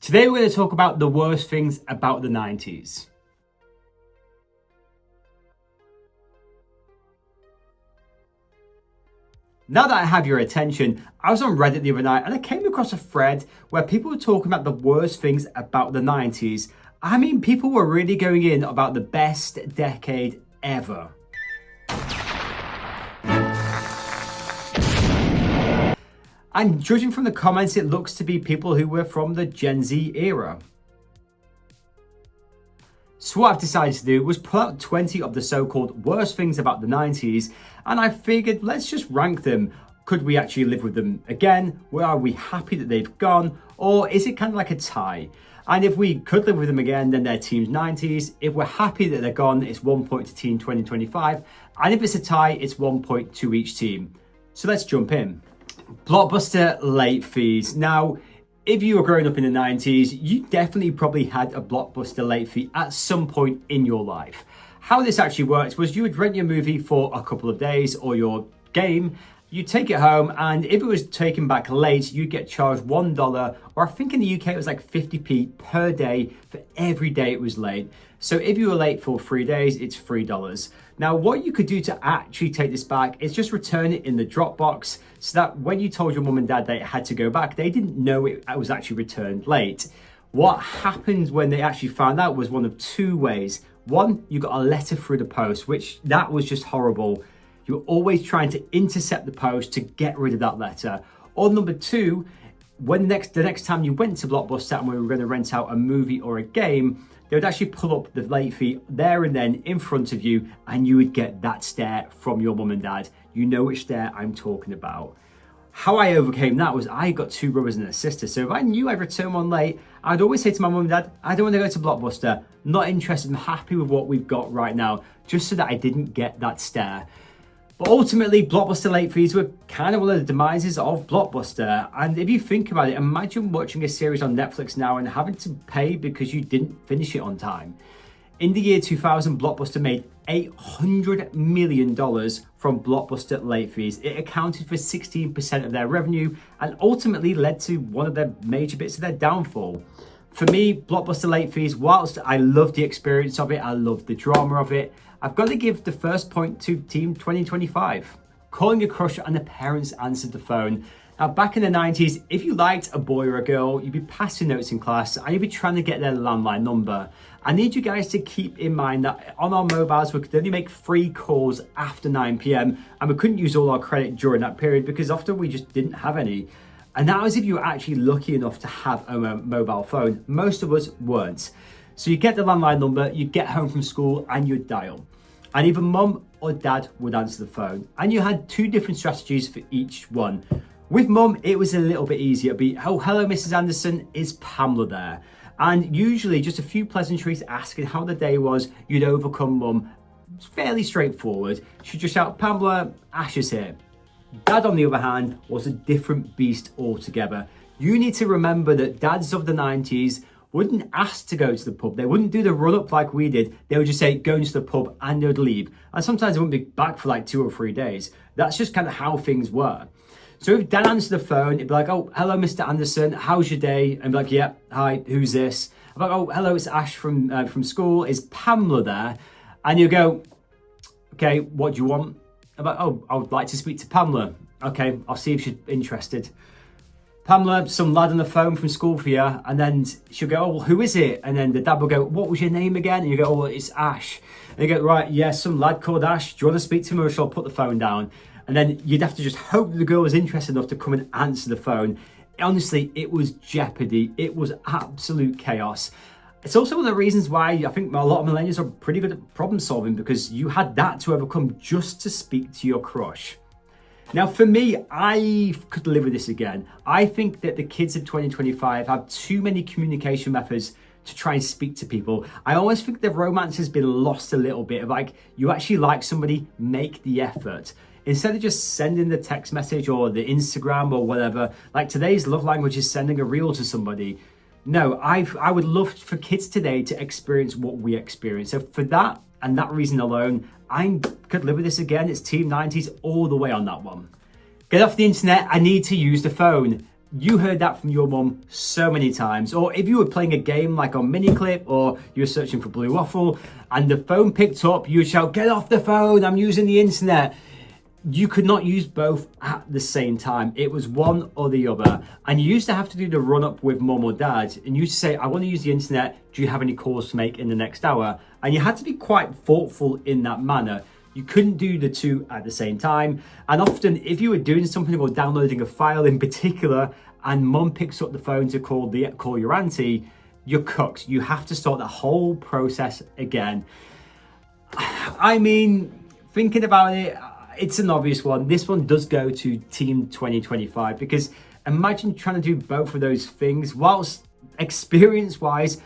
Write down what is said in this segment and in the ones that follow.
Today we're going to talk about the worst things about the 90s. Now that I have your attention, I was on Reddit the other night and I came across a thread where people were talking about the worst things about the 90s. I mean, people were really going in about the best decade ever. And judging from the comments, it looks to be people who were from the Gen Z era. So what I've decided to do was pull out 20 of the so-called worst things about the 90s, and I figured let's just rank them. Could we actually live with them again? Are we happy that they've gone? Or is it kind of like a tie? And if we could live with them again, then they're Team 90s. If we're happy that they're gone, it's 1 point to Team 2025. And if it's a tie, it's 1 point to each team. So let's jump in. Blockbuster late fees. Now, if you were growing up in the 90s, you definitely probably had a Blockbuster late fee at some point in your life. How this actually worked was you would rent your movie for a couple of days or your game, you'd take it home, and if it was taken back late, you'd get charged $1, or I think in the UK it was like 50p per day for every day it was late. So if you were late for 3 days, it's $3. Now, what you could do to actually take this back is just return it in the Dropbox so that when you told your mum and dad they had to go back, they didn't know it was actually returned late. What happened when they actually found out was one of two ways. One, you got a letter through the post, which that was just horrible. You were always trying to intercept the post to get rid of that letter. Or number two, when the next time you went to Blockbuster and we were going to rent out a movie or a game, they would actually pull up the late fee there and then in front of you, and you would get that stare from your mum and dad. You know which stare I'm talking about. How I overcame that was I got two brothers and a sister, so if I knew I'd return one late, I'd always say to my mum and dad, I don't want to go to Blockbuster, not interested, I'm happy with what we've got right now, just so that I didn't get that stare. But ultimately, Blockbuster late fees were kind of one of the demises of Blockbuster. And if you think about it, imagine watching a series on Netflix now and having to pay because you didn't finish it on time. In the year 2000, Blockbuster made $800 million from Blockbuster late fees. It accounted for 16% of their revenue and ultimately led to one of their major bits of their downfall. For me, Blockbuster late fees, whilst I loved the experience of it, I loved the drama of it, I've got to give the first point to Team 2025. Calling your crush and the parents answered the phone. Now, back in the 90s, if you liked a boy or a girl, you'd be passing notes in class and you'd be trying to get their landline number. I need you guys to keep in mind that on our mobiles, we could only make 3 calls after 9 p.m. and we couldn't use all our credit during that period because often we just didn't have any. And that was if you were actually lucky enough to have a mobile phone. Most of us weren't. So you get the landline number, you get home from school and you'd dial. And either mum or dad would answer the phone. And you had 2 different strategies for each one. With mum, it was a little bit easier. It'd be, oh, hello, Mrs. Anderson, is Pamela there? And usually just a few pleasantries asking how the day was, you'd overcome mum. It's fairly straightforward. She'd just shout, Pamela, Ash is here. Dad, on the other hand, was a different beast altogether. You need to remember that dads of the 90s wouldn't ask to go to the pub. They wouldn't do the run-up like we did. They would just say, going to the pub, and they would leave. And sometimes they wouldn't be back for like 2 or 3 days. That's just kind of how things were. So if Dad answered the phone, it'd be like, oh, hello, Mr. Anderson, how's your day? And be like, yeah, hi, who's this? I'm like, oh, hello, it's Ash from school. Is Pamela there? And you go, okay, what do you want? I'm like, oh, I would like to speak to Pamela. Okay, I'll see if she's interested. Pamela, some lad on the phone from school for you. And then she'll go, oh, well, who is it? And then the dad will go, what was your name again? And you go, oh, well, it's Ash. And you go, right, yeah, some lad called Ash. Do you want to speak to him or shall I put the phone down? And then you'd have to just hope that the girl was interested enough to come and answer the phone. Honestly, it was jeopardy. It was absolute chaos. It's also one of the reasons why I think a lot of millennials are pretty good at problem solving, because you had that to overcome just to speak to your crush. Now, for me, I could live with this again. I think that the kids of 2025 have too many communication methods to try and speak to people. I always think the romance has been lost a little bit. Like, you actually like somebody, make the effort. Instead of just sending the text message or the Instagram or whatever, like today's love language is sending a reel to somebody. No, I would love for kids today to experience what we experience. So for that and that reason alone, I could live with this again. It's Team 90s all the way on that one. Get off the internet, I need to use the phone. You heard that from your mum so many times. Or if you were playing a game like on Miniclip, or you were searching for Blue Waffle and the phone picked up, you would shout, "Get off the phone, I'm using the internet." You could not use both at the same time. It was one or the other. And you used to have to do the run up with mum or dad. And you used to say, "I want to use the internet. Do you have any calls to make in the next hour?" And you had to be quite thoughtful in that manner. You couldn't do the two at the same time. And often if you were doing something or downloading a file in particular and mum picks up the phone to call your auntie, you're cooked. You have to start the whole process again. I mean, thinking about it, it's an obvious one. This one does go to Team 2025 because imagine trying to do both of those things. Whilst experience-wise,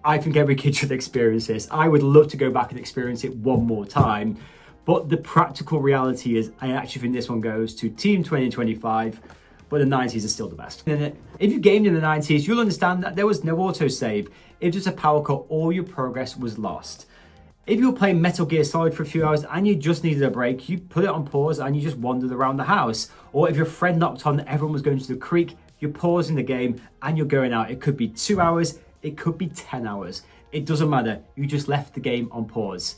I think every kid should experience this. I would love to go back and experience it one more time. But the practical reality is I actually think this one goes to Team 2025, but the 90s are still the best. If you gamed in the 90s, you'll understand that there was no autosave. If there's a power cut, all your progress was lost. If you were playing Metal Gear Solid for a few hours and you just needed a break, you put it on pause and you just wandered around the house. Or if your friend knocked on, everyone was going to the creek, you're pausing the game and you're going out. It could be 2 hours, it could be 10 hours. It doesn't matter. You just left the game on pause.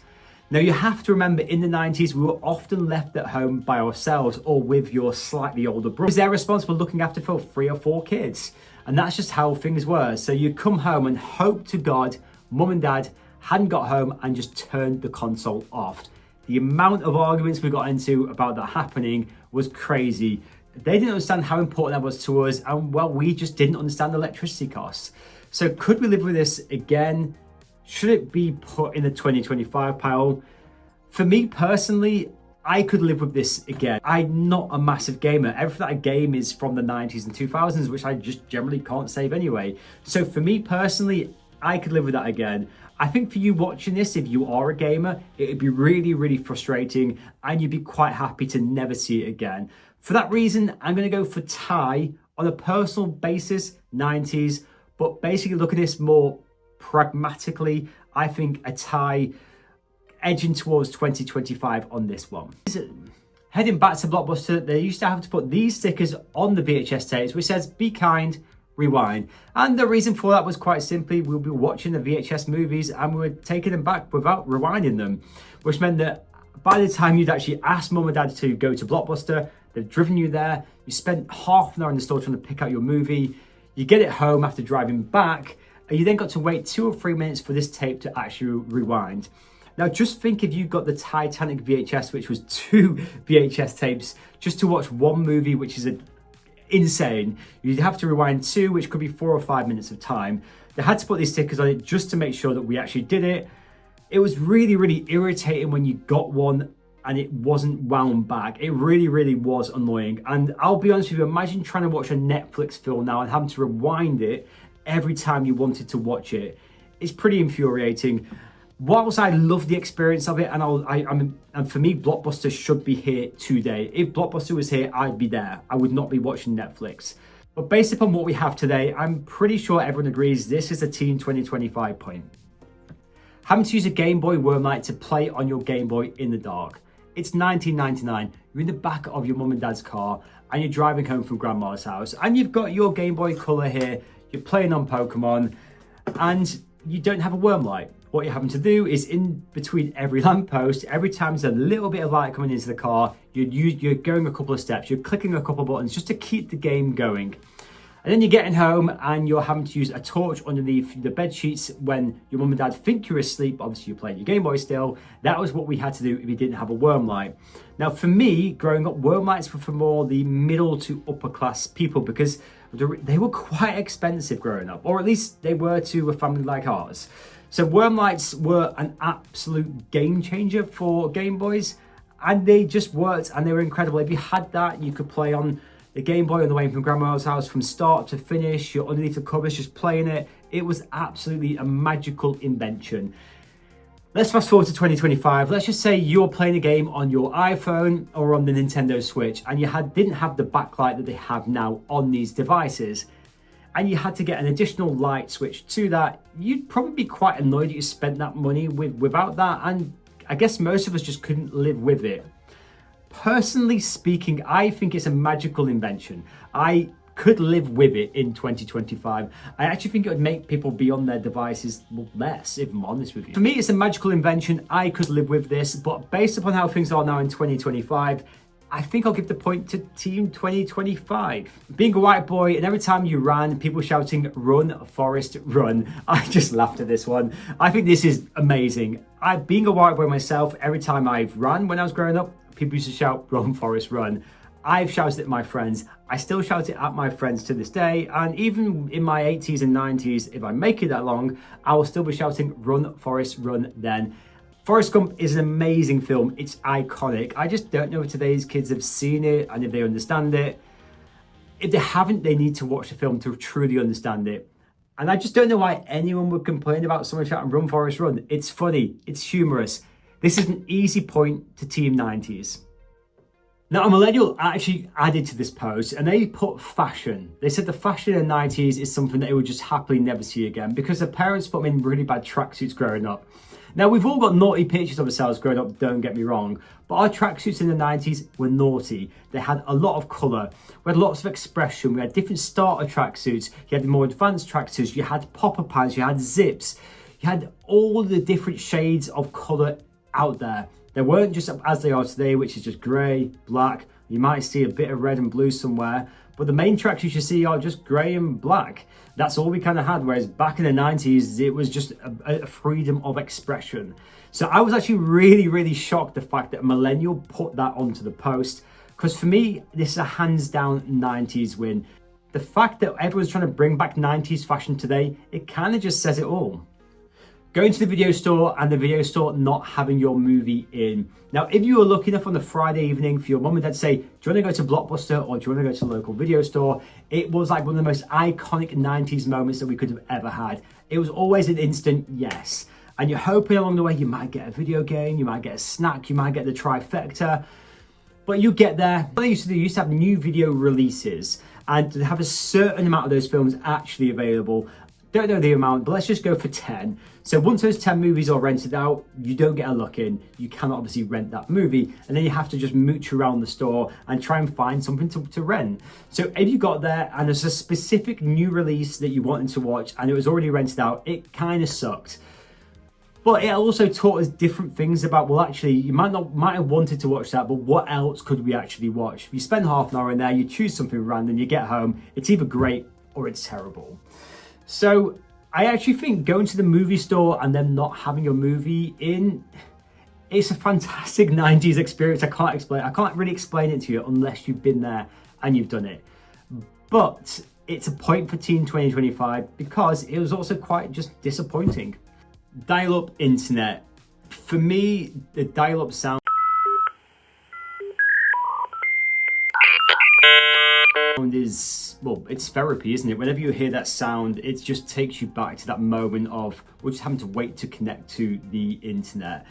Now you have to remember in the 90s, we were often left at home by ourselves or with your slightly older brother. They're responsible looking after for 3 or 4 kids. And that's just how things were. So you come home and hope to God, mum and dad hadn't got home and just turned the console off. The amount of arguments we got into about that happening was crazy. They didn't understand how important that was to us, and well, we just didn't understand electricity costs. So could we live with this again? Should it be put in the 2025 pile? For me personally, I could live with this again. I'm not a massive gamer. Everything that I game is from the 90s and 2000s, which I just generally can't save anyway. So for me personally, I could live with that again. I think for you watching this, if you are a gamer, it would be really, really frustrating and you'd be quite happy to never see it again. For that reason, I'm going to go for tie on a personal basis, 90s, but basically look at this more pragmatically. I think a tie edging towards 2025 on this one. Heading back to Blockbuster, they used to have to put these stickers on the VHS tapes, which says, "Be kind, rewind." And the reason for that was quite simply, we'll be watching the VHS movies and we were taking them back without rewinding them, which meant that by the time you'd actually asked mum and dad to go to Blockbuster, they've driven you there, you spent half an hour in the store trying to pick out your movie, you get it home after driving back, and you then got to wait 2 or 3 minutes for this tape to actually rewind. Now just think if you got the Titanic VHS, which was 2 VHS tapes, just to watch one movie, which is insane. You'd have to rewind 2, which could be 4 or 5 minutes of time. They had to put these stickers on it just to make sure that we actually did it. It was really, really irritating when you got one and it wasn't wound back. It really, really was annoying. And I'll be honest with you, imagine trying to watch a Netflix film now and having to rewind it every time you wanted to watch it. It's pretty infuriating. Whilst I love the experience of it, and for me, Blockbuster should be here today. If Blockbuster was here, I'd be there. I would not be watching Netflix. But based upon what we have today, I'm pretty sure everyone agrees this is a Team 2025 point. Having to use a Game Boy Wormlight to play on your Game Boy in the dark. It's 1999, you're in the back of your mum and dad's car, and you're driving home from grandma's house, and you've got your Game Boy Color here, you're playing on Pokemon, and you don't have a Wormlight. What you're having to do is in between every lamppost, every time there's a little bit of light coming into the car, you're going a couple of steps, you're clicking a couple of buttons just to keep the game going. And then you're getting home and you're having to use a torch underneath the bed sheets when your mum and dad think you're asleep. Obviously you're playing your Game Boy still. That was what we had to do if you didn't have a Wormlight. Now for me, growing up, Wormlights were for more the middle to upper class people because they were quite expensive growing up, or at least they were to a family like ours. So Wormlights were an absolute game changer for Game Boys, and they just worked and they were incredible. If you had that, you could play on the Game Boy on the way from grandma's house from start to finish. You're underneath the covers just playing it. It was absolutely a magical invention. Let's fast forward to 2025. Let's just say you're playing a game on your iPhone or on the Nintendo Switch and you didn't have the backlight that they have now on these devices, and you had to get an additional light switch to that. You'd probably be quite annoyed that you spent that money without that, and I guess most of us just couldn't live with it. Personally speaking, I think it's a magical invention. I could live with it in 2025. I actually think it would make people be on their devices less, if I'm honest with you. For me, it's a magical invention. I could live with this, but based upon how things are now in 2025, I think I'll give the point to Team 2025. Being a white boy, and every time you ran, people shouting, "Run, Forrest, run." I just laughed at this one. I think this is amazing. Being a white boy myself, every time I've ran when I was growing up, people used to shout, "Run, Forrest, run." I've shouted it at my friends. I still shout it at my friends to this day. And even in my 80s and 90s, if I make it that long, I will still be shouting, "Run, Forrest, run" then. Forrest Gump is an amazing film. It's iconic. I just don't know if today's kids have seen it and if they understand it. If they haven't, they need to watch the film to truly understand it. And I just don't know why anyone would complain about someone shouting, "Run, Forrest, run." It's funny. It's humorous. This is an easy point to Team 90s. Now, a millennial actually added to this post and they put fashion. They said the fashion in the 90s is something that they would just happily never see again because their parents put them in really bad tracksuits growing up. Now, we've all got naughty pictures of ourselves growing up, don't get me wrong, but our tracksuits in the 90s were naughty. They had a lot of colour, we had lots of expression, we had different starter tracksuits, you had the more advanced tracksuits, you had popper pants, you had zips, you had all the different shades of colour out there. They weren't just as they are today, which is just grey, black, you might see a bit of red and blue somewhere, but the main tracksuits you see are just grey and black. That's all we kind of had, whereas back in the 90s, it was just a freedom of expression. So I was actually really shocked the fact that a millennial put that onto the post, because for me, this is a hands down 90s win. The fact that everyone's trying to bring back 90s fashion today, it kind of just says it all. Going to the video store and the video store not having your movie in. Now, if you were lucky enough on the Friday evening for your mum and dad to say, "Do you want to go to Blockbuster or do you want to go to the local video store?" It was like one of the most iconic 90s moments that we could have ever had. It was always an instant yes. And you're hoping along the way you might get a video game, you might get a snack, you might get the trifecta. But you get there. What they used to do, you used to have new video releases and to have a certain amount of those films actually available. Don't know the amount, but let's just go for 10. So once those 10 movies are rented out, you don't get a look in. You cannot obviously rent that movie. And then you have to just mooch around the store and try and find something to rent. So if you got there and there's a specific new release that you wanted to watch and it was already rented out, it kind of sucked. But it also taught us different things about, well, actually, you might have wanted to watch that, but what else could we actually watch? If you spend half an hour in there, you choose something random, you get home, it's either great or it's terrible. So I actually think going to the movie store and then not having your movie in, it's a fantastic 90s experience. I can't really explain it to you unless you've been there and you've done it. But it's a point for Team 2025 because it was also quite just disappointing. Dial-up internet. For me, the dial-up sound is, well, it's therapy, isn't it? Whenever you hear that sound, it just takes you back to that moment of we're just having to wait to connect to the internet.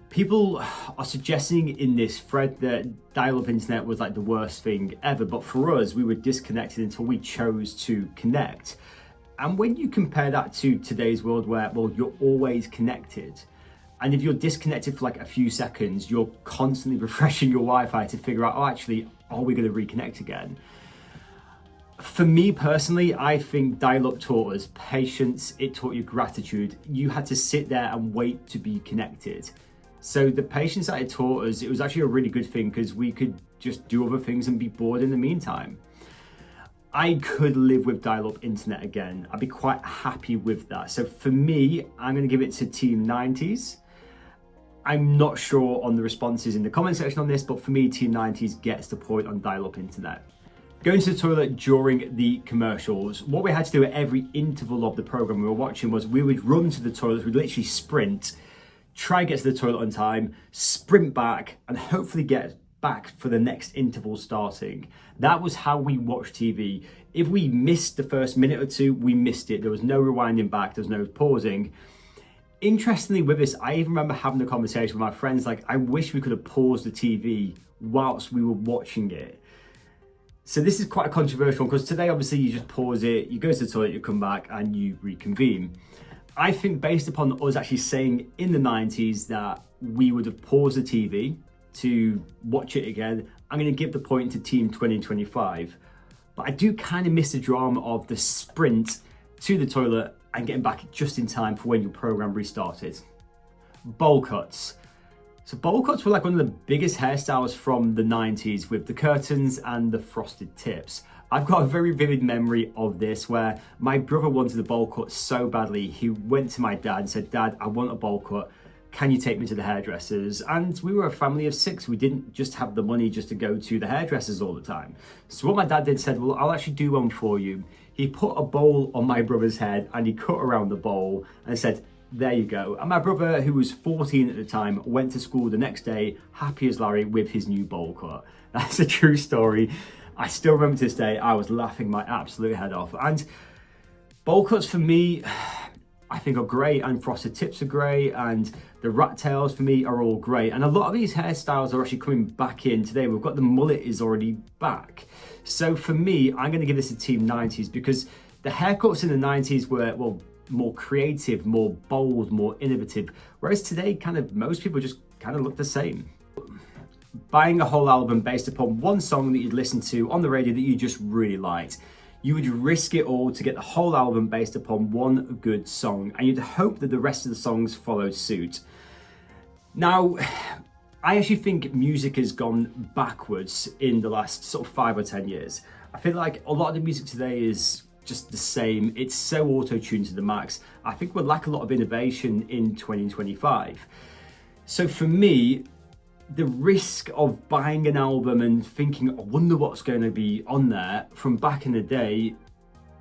People are suggesting in this thread that dial-up internet was like the worst thing ever, but for us, we were disconnected until we chose to connect. And when you compare that to today's world where, well, you're always connected, and if you're disconnected for like a few seconds, you're constantly refreshing your Wi-Fi to figure out, oh, actually, are we going to reconnect again? For me personally, I think dial-up taught us patience, it taught you gratitude. You had to sit there and wait to be connected. So the patience that it taught us, it was actually a really good thing because we could just do other things and be bored in the meantime. I could live with dial-up internet again. I'd be quite happy with that. So for me, I'm going to give it to Team 90s. I'm not sure on the responses in the comment section on this, but for me, Team 90s gets the point on dial-up internet. Going to the toilet during the commercials. What we had to do at every interval of the program we were watching was we would run to the toilet, we'd literally sprint, try and get to the toilet on time, sprint back, and hopefully get back for the next interval starting. That was how we watched TV. If we missed the first minute or two, we missed it. There was no rewinding back, there was no pausing. Interestingly with this, I even remember having a conversation with my friends, like, I wish we could have paused the TV whilst we were watching it. So this is quite a controversial one because today, obviously, you just pause it, you go to the toilet, you come back and you reconvene. I think based upon us actually saying in the 90s that we would have paused the TV to watch it again, I'm going to give the point to Team 2025. but I do kind of miss the drama of the sprint to the toilet and getting back just in time for when your program restarted. Bowl cuts. So bowl cuts were like one of the biggest hairstyles from the 90s with the curtains and the frosted tips. I've got a very vivid memory of this where my brother wanted a bowl cut so badly, he went to my dad and said, "Dad, I want a bowl cut. Can you take me to the hairdressers?" And we were a family of 6. We didn't just have the money just to go to the hairdressers all the time. So what my dad did said, "Well, I'll actually do one for you." He put a bowl on my brother's head and he cut around the bowl and said, "There you go." And my brother, who was 14 at the time, went to school the next day, happy as Larry, with his new bowl cut. That's a true story. I still remember to this day, I was laughing my absolute head off. And bowl cuts for me, I think are great, and frosted tips are great, and the rat tails for me are all great. And a lot of these hairstyles are actually coming back in today. We've got the mullet is already back. So for me, I'm going to give this a team 90s because the haircuts in the 90s were, well, more creative, more bold, more innovative. Whereas today, kind of most people just kind of look the same. Buying a whole album based upon one song that you'd listen to on the radio that you just really liked. You would risk it all to get the whole album based upon one good song, and you'd hope that the rest of the songs followed suit. Now, I actually think music has gone backwards in the last sort of 5 or 10 years. I feel like a lot of the music today is just the same. It's so auto-tuned to the max. I think we'll lack a lot of innovation in 2025. So for me, the risk of buying an album and thinking, I wonder what's going to be on there from back in the day,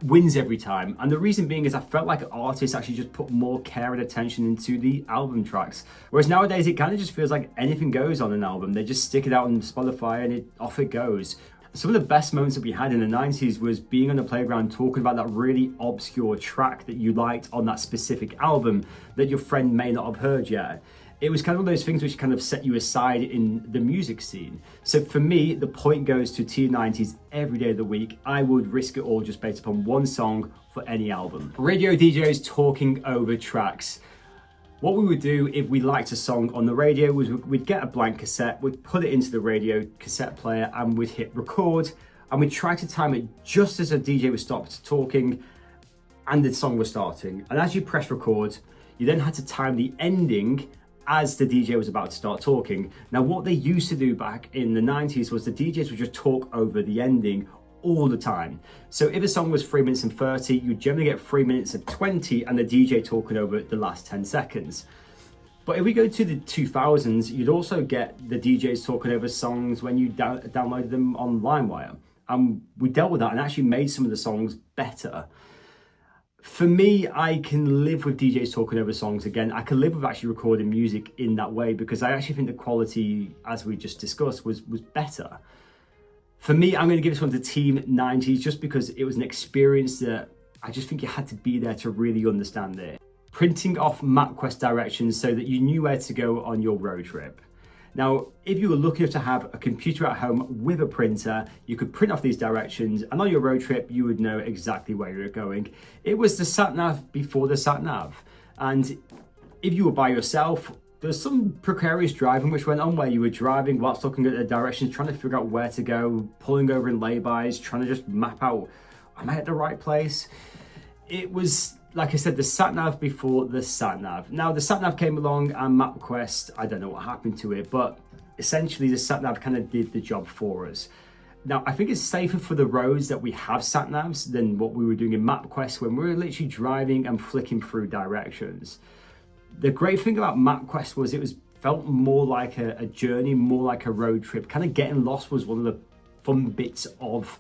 wins every time. And the reason being is I felt like artists actually just put more care and attention into the album tracks. Whereas nowadays it kind of just feels like anything goes on an album. They just stick it out on Spotify and off it goes. Some of the best moments that we had in the 90s was being on the playground talking about that really obscure track that you liked on that specific album that your friend may not have heard yet. It was kind of one of those things which kind of set you aside in the music scene. So for me, the point goes to T90s every day of the week. I would risk it all just based upon one song for any album. Radio DJs talking over tracks. What we would do if we liked a song on the radio was we'd get a blank cassette, we'd put it into the radio cassette player and we'd hit record and we'd try to time it just as a DJ was stopped talking and the song was starting. And as you press record, you then had to time the ending as the DJ was about to start talking. Now, what they used to do back in the 90s was the DJs would just talk over the ending all the time. So if a song was 3 minutes and 30, you'd generally get 3 minutes and 20 and the DJ talking over the last 10 seconds. But if we go to the 2000s, you'd also get the DJs talking over songs when you downloaded them on LimeWire. And we dealt with that and actually made some of the songs better. For me, I can live with DJs talking over songs again. I can live with actually recording music in that way because I actually think the quality, as we just discussed, was better. For me, I'm going to give this one to Team 90s just because it was an experience that I just think you had to be there to really understand it. Printing off MapQuest directions so that you knew where to go on your road trip. Now, if you were lucky enough to have a computer at home with a printer, you could print off these directions and on your road trip, you would know exactly where you were going. It was the sat-nav before the sat-nav. And if you were by yourself, there's some precarious driving which went on where you were driving whilst looking at the directions, trying to figure out where to go, pulling over in laybys, trying to just map out, am I at the right place? It was, like I said, the sat-nav before the sat-nav. Now, the sat-nav came along and MapQuest, I don't know what happened to it, but essentially the sat-nav kind of did the job for us. Now, I think it's safer for the roads that we have sat-navs than what we were doing in MapQuest when we were literally driving and flicking through directions. The great thing about MapQuest was it felt more like a journey, more like a road trip. Kind of getting lost was one of the fun bits of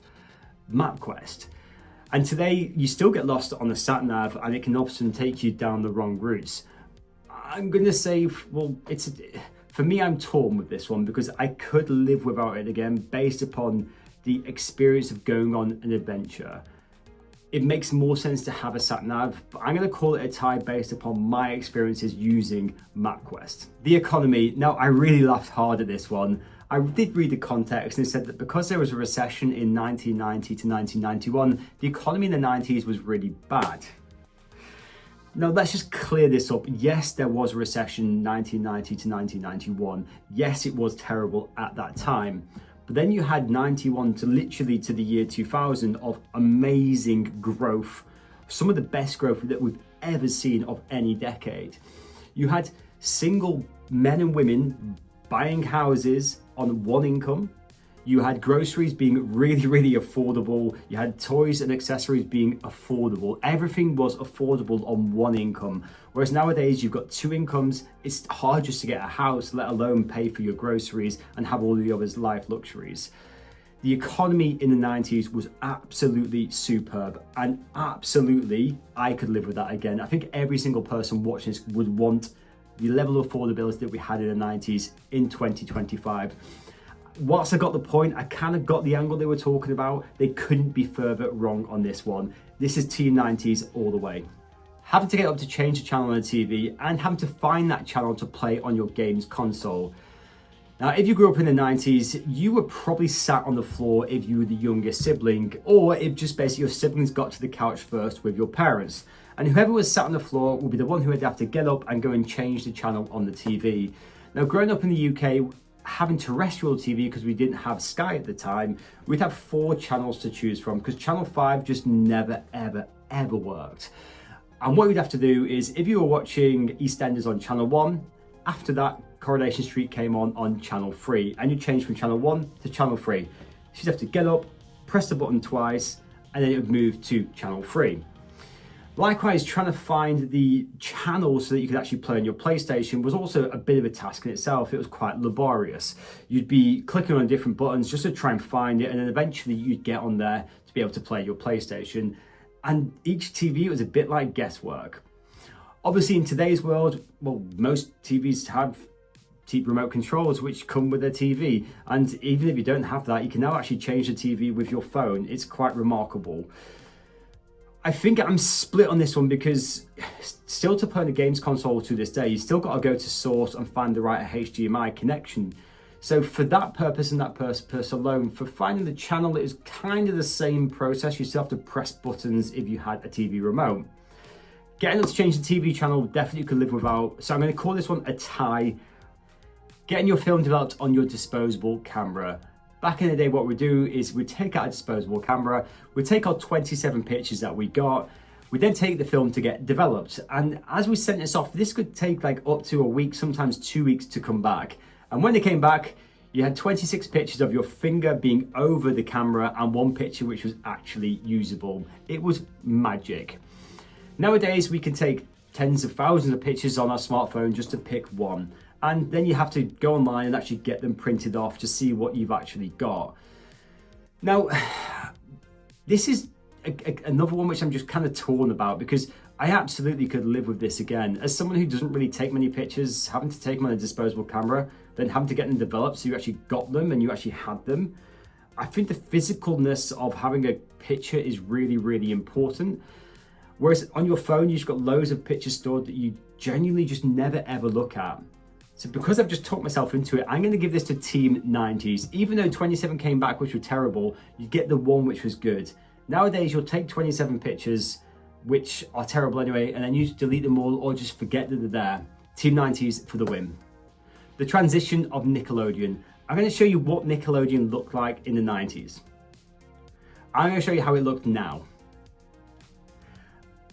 MapQuest. And today, you still get lost on the sat-nav and it can often take you down the wrong routes. I'm going to say, well, for me, I'm torn with this one because I could live without it again based upon the experience of going on an adventure. It makes more sense to have a sat-nav, but I'm going to call it a tie based upon my experiences using MapQuest. The economy. Now, I really laughed hard at this one. I did read the context and it said that because there was a recession in 1990 to 1991, the economy in the 90s was really bad. Now, let's just clear this up. Yes, there was a recession 1990 to 1991. Yes, it was terrible at that time. But then you had 91 to literally to the year 2000 of amazing growth. Some of the best growth that we've ever seen of any decade. You had single men and women buying houses on one income. You had groceries being really, really affordable. You had toys and accessories being affordable. Everything was affordable on one income. Whereas nowadays you've got two incomes. It's hard just to get a house, let alone pay for your groceries and have all the other life luxuries. The economy in the 90s was absolutely superb, and absolutely, I could live with that again. I think every single person watching this would want the level of affordability that we had in the 90s in 2025. Whilst I got the point, I kind of got the angle they were talking about. They couldn't be further wrong on this one. This is Team 90s all the way. Having to get up to change the channel on the TV and having to find that channel to play on your games console. Now, if you grew up in the 90s, you were probably sat on the floor if you were the youngest sibling, or if just basically your siblings got to the couch first with your parents. And whoever was sat on the floor would be the one who would have to get up and go and change the channel on the TV. Now, growing up in the UK, having terrestrial TV, because we didn't have Sky at the time, we'd have 4 channels to choose from, because Channel 5 just never, ever worked. And what you'd have to do is, if you were watching EastEnders on Channel 1, after that, Coronation Street came on Channel 3, and you change from Channel 1 to Channel 3. So you'd have to get up, press the button twice, and then it would move to Channel 3. Likewise, trying to find the channel so that you could actually play on your PlayStation was also a bit of a task in itself. It was quite laborious. You'd be clicking on different buttons just to try and find it, and then eventually you'd get on there to be able to play your PlayStation. And each TV was a bit like guesswork. Obviously, in today's world, well, most TVs have remote controls which come with a TV, and even if you don't have that, you can now actually change the TV with your phone. It's quite remarkable. I think I'm split on this one, because still to play on the games console to this day, you still got to go to source and find the right HDMI connection. So for that purpose and that purpose alone, for finding the channel, it is kind of the same process. You still have to press buttons if you had a TV remote. Getting us to change the TV channel, definitely could live without. So I'm going to call this one a tie. Getting your film developed on your disposable camera. Back in the day, what we do is we take out a disposable camera, we take our 27 pictures that we got, we then take the film to get developed. And as we sent this off, this could take like up to a week, sometimes 2 weeks to come back. And when they came back, you had 26 pictures of your finger being over the camera and 1 picture which was actually usable. It was magic. Nowadays, we can take tens of thousands of pictures on our smartphone just to pick one. And then you have to go online and actually get them printed off to see what you've actually got. Now, this is another one which I'm just kind of torn about, because I absolutely could live with this again. As someone who doesn't really take many pictures, having to take them on a disposable camera, then having to get them developed so you actually got them and you actually had them. I think the physicalness of having a picture is really, really important. Whereas on your phone, you've got loads of pictures stored that you genuinely just never ever look at. So because I've just talked myself into it, I'm going to give this to Team 90s. Even though 27 came back, which were terrible, you get the one which was good. Nowadays, you'll take 27 pictures, which are terrible anyway, and then you just delete them all or just forget that they're there. Team 90s for the win. The transition of Nickelodeon. I'm going to show you what Nickelodeon looked like in the 90s. I'm going to show you how it looked now.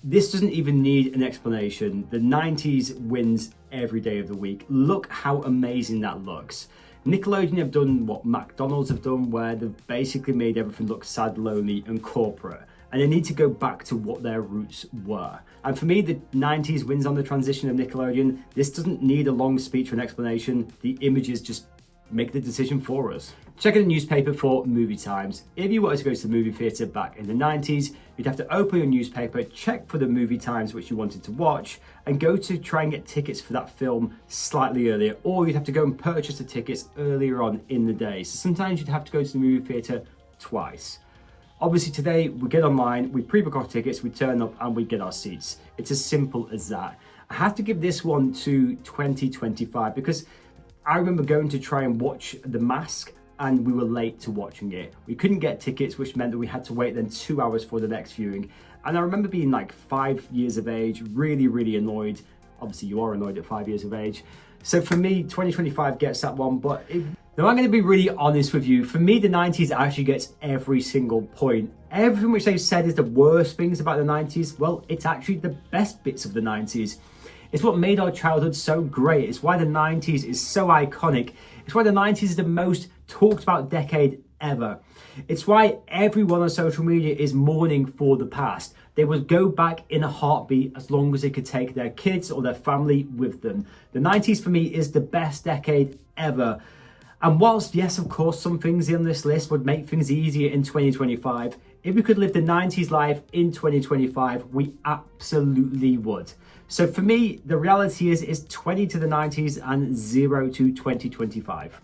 This doesn't even need an explanation. The 90s wins every day of the week. Look how amazing that looks. Nickelodeon have done what McDonald's have done, where they've basically made everything look sad, lonely and corporate. And they need to go back to what their roots were. And for me, the 90s wins on the transition of Nickelodeon. This doesn't need a long speech or an explanation. The images just make the decision for us. Check in the newspaper for movie times. If you wanted to go to the movie theatre back in the 90s, you'd have to open your newspaper, check for the movie times which you wanted to watch, and go to try and get tickets for that film slightly earlier, or you'd have to go and purchase the tickets earlier on in the day. So sometimes you'd have to go to the movie theatre twice. Obviously today, we get online, we pre-book our tickets, we turn up and we get our seats. It's as simple as that. I have to give this one to 2025 because I remember going to try and watch The Mask and we were late to watching it. We couldn't get tickets, which meant that we had to wait then 2 hours for the next viewing. And I remember being like 5 years of age, really, really annoyed. Obviously you are annoyed at 5 years of age. So for me, 2025 gets that one, but the Now, I'm going to be really honest with you. For me, the 90s actually gets every single point. Everything which they've said is the worst things about the 90s, well, it's actually the best bits of the 90s. It's what made our childhood so great. It's why the 90s is so iconic. It's why the 90s is the most talked about decade ever. It's why everyone on social media is mourning for the past. They would go back in a heartbeat as long as they could take their kids or their family with them. The 90s for me is the best decade ever. And whilst, yes, of course, some things in this list would make things easier in 2025, if we could live the 90s life in 2025, we absolutely would. So for me, the reality is 20 to the 90s and 0 to 2025.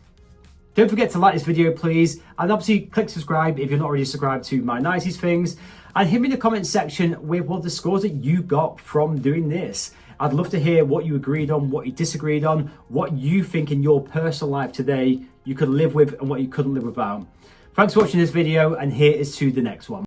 Don't forget to like this video, please. And obviously click subscribe if you're not already subscribed to my 90s things. And hit me in the comment section with what the scores that you got from doing this. I'd love to hear what you agreed on, what you disagreed on, what you think in your personal life today you could live with and what you couldn't live without. Thanks for watching this video, and here is to the next one.